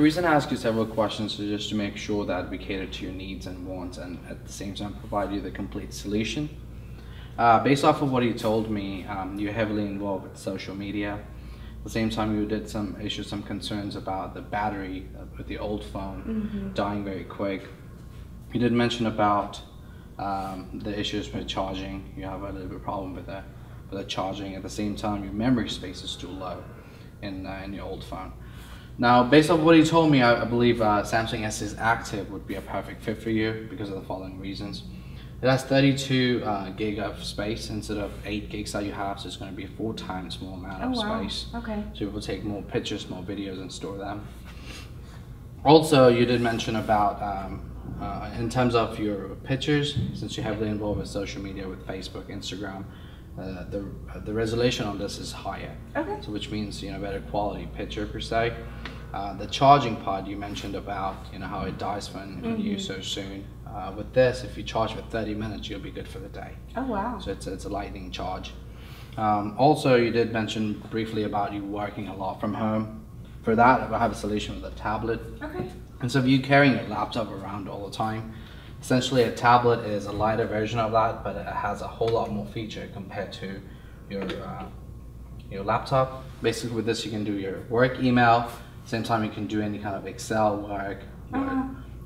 reason I ask you several questions is just to make sure that we cater to your needs and wants, and at the same time provide you the complete solution. Based off of what you told me, you're heavily involved with social media. At the same time, you did issue some concerns about the battery with the old phone dying very quick. You did mention about the issues with charging. You have a little bit of problem with the charging. At the same time, your memory space is too low in your old phone. Now, based on what you told me, I believe Samsung S6 Active would be a perfect fit for you because of the following reasons. It has 32 gig of space instead of 8 gigs that you have, so it's going to be 4 times more amount of space. Okay. So you will take more pictures, more videos, and store them. Also, you did mention about in terms of your pictures, since you're heavily involved with social media with Facebook, Instagram, the resolution on this is higher. Okay. So which means better quality picture per se. The charging pod you mentioned about how it dies when you use so soon. With this, if you charge for 30 minutes, you'll be good for the day. Oh wow. So it's a lightning charge. Also, you did mention briefly about you working a lot from home. For that, I have a solution with a tablet. Okay. Instead of you carrying your laptop around all the time, essentially a tablet is a lighter version of that, but it has a whole lot more feature compared to your laptop. Basically with this you can do your work email, same time you can do any kind of Excel work,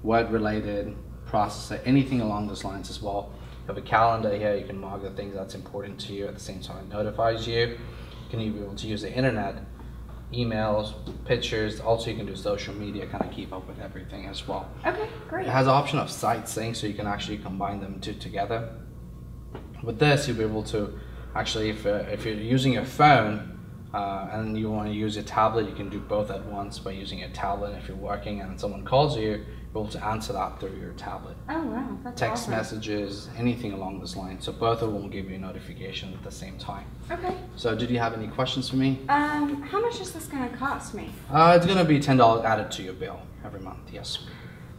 Word related, processor, anything along those lines as well. You have a calendar here, you can mark the things that's important to you, at the same time it notifies you. You can even be able to use the internet, emails, pictures, also you can do social media, kind of keep up with everything as well. Okay, great. It has an option of site sync, so you can actually combine them together. With this, you'll be able to actually, if you're using your phone and you want to use your tablet, you can do both at once by using your tablet. If you're working and someone calls you, you're able to answer that through your tablet. Oh wow, that's Text awesome. messages, anything along this line. So both of them will give you a notification at the same time. Okay. So did you have any questions for me? How much is this going to cost me? It's going to be $10 added to your bill every month, yes.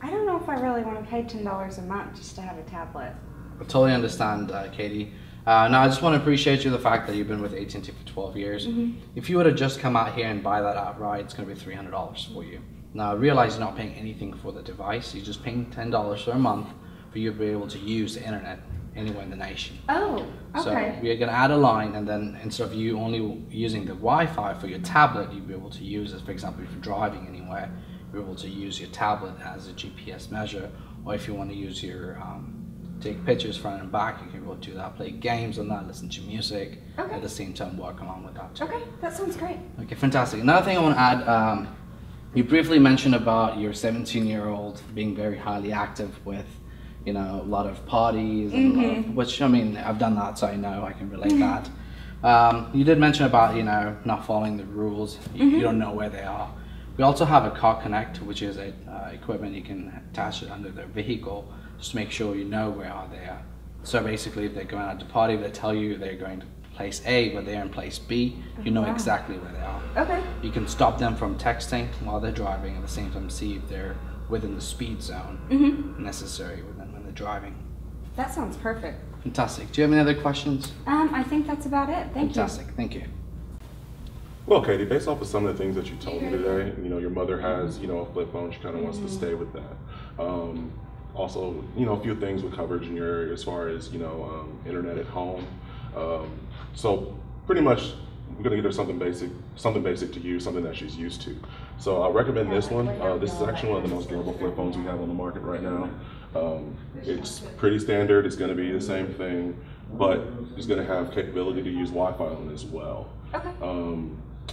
I don't know if I really want to pay $10 a month just to have a tablet. I totally understand, Katie. Now, I just want to appreciate you the fact that you've been with AT&T for 12 years. If you were to just come out here and buy that outright, it's going to be $300 for you. Now, I realize you're not paying anything for the device. You're just paying $10 for a month for you to be able to use the internet anywhere in the nation. Oh, okay. So we're going to add a line, and then instead of you only using the Wi-Fi for your tablet, you'll be able to use it. For example, if you're driving anywhere, you're able to use your tablet as a GPS measure, or if you want to use your take pictures front and back, you can be able to do that, play games on that, listen to music, at the same time work along with that too. Okay, that sounds great. Okay, fantastic. Another thing I want to add, you briefly mentioned about your 17-year-old being very highly active with, a lot of parties, and a lot of, which, I mean, I've done that, so I know I can relate that. You did mention about, not following the rules. You don't know where they are. We also have a Car Connect, which is a equipment you can attach it under their vehicle, just to make sure you know where are they are. So basically, if they're going out to party, they tell you they're going to place A, but they're in place B, you know exactly where they are. Okay. You can stop them from texting while they're driving, at the same time see if they're within the speed zone necessary when they're driving. That sounds perfect. Fantastic. Do you have any other questions? I think that's about it. Thank you. Fantastic. Thank you. Well, Katie, based off of some of the things that you told me today, your mother has, a flip phone. She kind of wants to stay with that. Also, a few things with coverage in your area as far as, internet at home. So pretty much we're gonna get her something basic to use, something that she's used to. So I recommend this one. This is actually one of the most durable flip phones we have on the market right now. It's pretty standard. It's gonna be the same thing, but it's gonna have capability to use Wi-Fi on as well. Okay.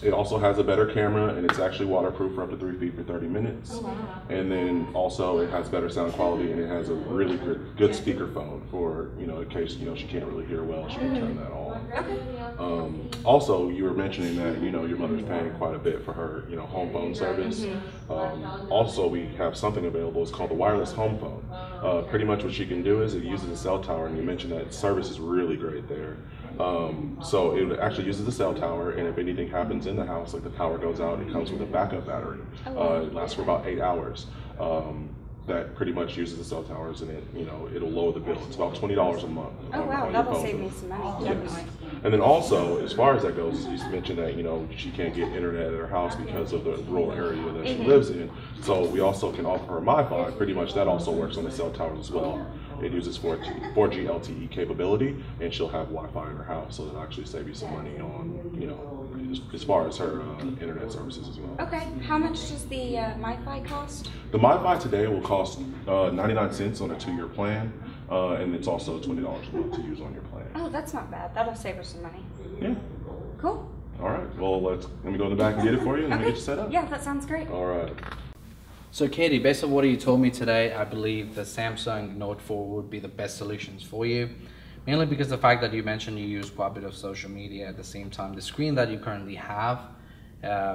It also has a better camera, and it's actually waterproof for up to 3 feet for 30 minutes. Oh, wow. And then also it has better sound quality, and it has a really good speakerphone for, in case, she can't really hear well, she can turn that on. Also, you were mentioning that, your mother's paying quite a bit for her, home phone service. Also, we have something available. It's called the wireless home phone. Pretty much what she can do is it uses a cell tower, and you mentioned that service is really great there. So it actually uses the cell tower, and if anything happens in the house, like the power goes out, it comes with a backup battery. It lasts for about 8 hours. that pretty much uses the cell towers, and it'll lower the bill. It's about $20 a month. Oh wow, on that'll your save phone. me some money, Yes. definitely. And then also, as far as that goes, you mentioned that she can't get internet at her house because of the rural area that she lives in. So we also can offer her MiFi. Pretty much that also works on the cell towers as well. It uses 4G LTE capability, and she'll have Wi-Fi in her house, so it'll actually save you some money on as far as her internet services as well. Okay, how much does the MiFi cost? The MiFi today will cost 99 cents on a 2-year plan, and it's also $20 a month to use on your plan. Oh, that's not bad. That'll save her some money. Yeah. Cool. All right. Well, let me go in the back and get it for you, and then get you set up. Yeah, that sounds great. All right. So Katie, based on what you told me today, I believe the Samsung Note 4 would be the best solutions for you. Mainly because the fact that you mentioned you use quite a bit of social media at the same time. The screen that you currently have,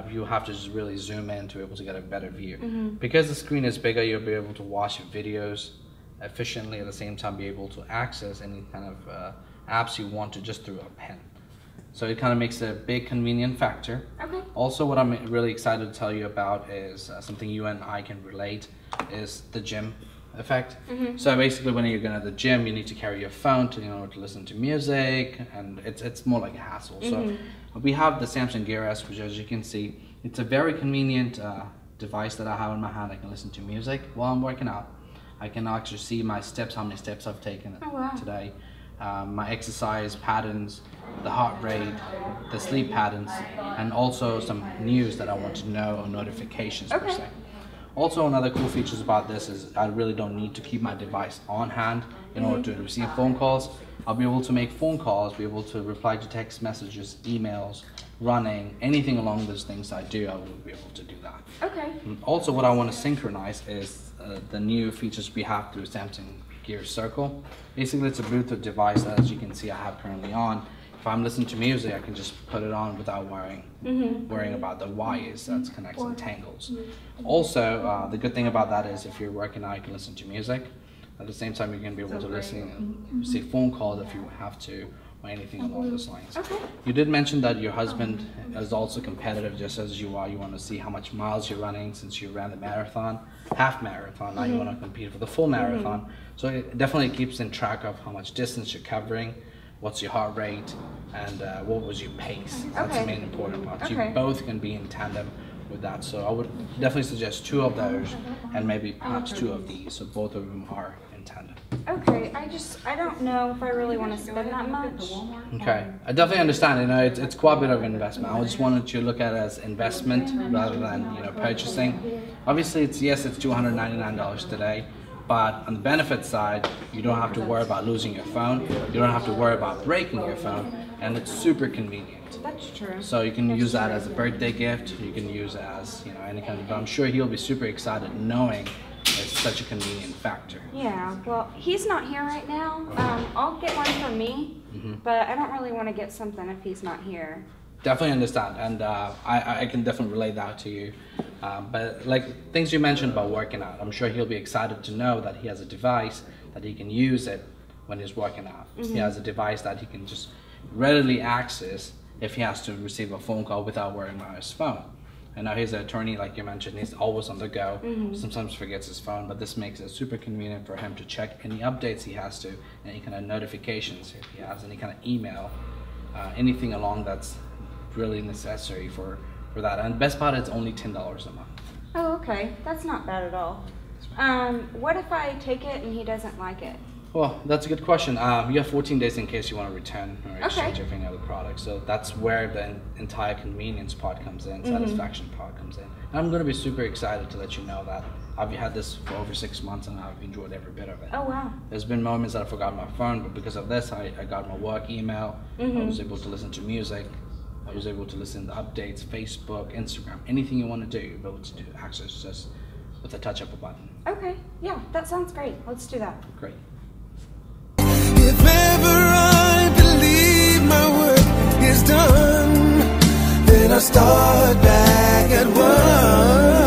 you have to just really zoom in to be able to get a better view. Because the screen is bigger, you'll be able to watch videos efficiently, at the same time be able to access any kind of apps you want to just through a pen. So it kind of makes it a big convenient factor. Okay. Also, what I'm really excited to tell you about is something you and I can relate, is the gym effect. So basically, when you're going to the gym, you need to carry your phone to listen to music, and it's more like a hassle. So we have the Samsung Gear S, which, as you can see, it's a very convenient device that I have in my hand. I can listen to music while I'm working out. I can actually see my steps, how many steps I've taken today, my exercise patterns, the heart rate, the sleep patterns, and also some news that I want to know, or notifications per se. Also, another cool features about this is I really don't need to keep my device on hand in order to receive phone calls. I'll be able to make phone calls, be able to reply to text messages, emails, running, anything along those things I do, I will be able to do that. Okay. Also, what I want to synchronize is the new features we have through Samsung Gear Circle. Basically, it's a Bluetooth device that, as you can see, I have currently on. If I'm listening to music, I can just put it on without worrying about the wires that's connecting tangles. Also, the good thing about that is if you're working out, you can listen to music. At the same time, you're going to be able to listen and receive phone calls if you have to, or anything along those lines. Okay. You did mention that your husband is also competitive, just as you are. You want to see how much miles you're running since you ran the marathon, half marathon. Now you want to compete for the full marathon. So it definitely keeps in track of how much distance you're covering, what's your heart rate, and what was your pace. That's the main important part. You both can be in tandem with that. So I would definitely suggest 2 of those and maybe perhaps 2 of these, so both of them are in tandem. Okay, I don't know if I really want to spend that much. Okay, I definitely understand. It's quite a bit of investment. I just wanted you to look at it as investment rather than purchasing. Obviously, it's $299 today, but on the benefit side, you don't have to worry about losing your phone. You don't have to worry about breaking your phone, and it's super convenient. That's true. So you can use that as a birthday gift. You can use it as any kind of. I'm sure he'll be super excited knowing it's such a convenient factor. Yeah, well, he's not here right now. I'll get one for me, but I don't really want to get something if he's not here. Definitely understand, and I can definitely relay that to you. But like things you mentioned about working out, I'm sure he'll be excited to know that he has a device that he can use it when he's working out. He has a device that he can just readily access if he has to receive a phone call without worrying about his phone. And now his attorney, like you mentioned, he's always on the go. Sometimes forgets his phone, but this makes it super convenient for him to check any updates he has to, any kind of notifications if he has, any kind of email, anything along that's really necessary for that. And the best part, it's only $10 a month. Oh, okay. That's not bad at all. What if I take it and he doesn't like it? Well, that's a good question. You have 14 days in case you want to return or exchange of any other product. So that's where the entire convenience part comes in, satisfaction part comes in. And I'm going to be super excited to let you know that I've had this for over 6 months and I've enjoyed every bit of it. Oh, wow. There's been moments that I forgot my phone, but because of this, I got my work email. I was able to listen to music. I was able to listen to updates, Facebook, Instagram, anything you want to do, you'll be able to do access just with a touch of a button. Okay, yeah, that sounds great. Let's do that. Great. If ever I believe my work is done, then I start back at one.